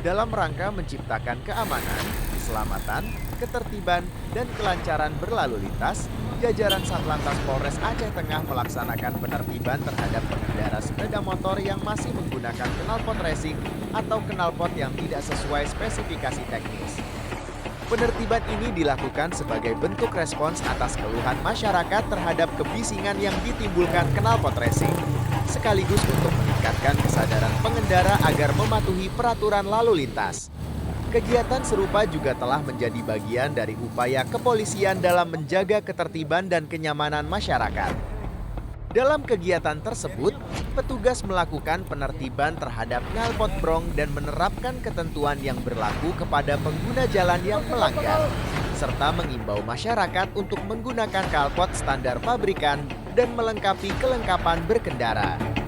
dalam rangka menciptakan keamanan, keselamatan, ketertiban, dan kelancaran berlalu lintas. Jajaran Satlantas Polres Aceh Tengah melaksanakan penertiban terhadap pengendara sepeda motor yang masih menggunakan knalpot racing atau knalpot yang tidak sesuai spesifikasi teknis. Penertiban ini dilakukan sebagai bentuk respons atas keluhan masyarakat terhadap kebisingan yang ditimbulkan knalpot racing, sekaligus untuk meningkatkan kesadaran pengendara agar mematuhi peraturan lalu lintas. Kegiatan serupa juga telah menjadi bagian dari upaya kepolisian dalam menjaga ketertiban dan kenyamanan masyarakat. Dalam kegiatan tersebut, petugas melakukan penertiban terhadap knalpot brong dan menerapkan ketentuan yang berlaku kepada pengguna jalan yang melanggar, serta mengimbau masyarakat untuk menggunakan knalpot standar pabrikan dan melengkapi kelengkapan berkendara.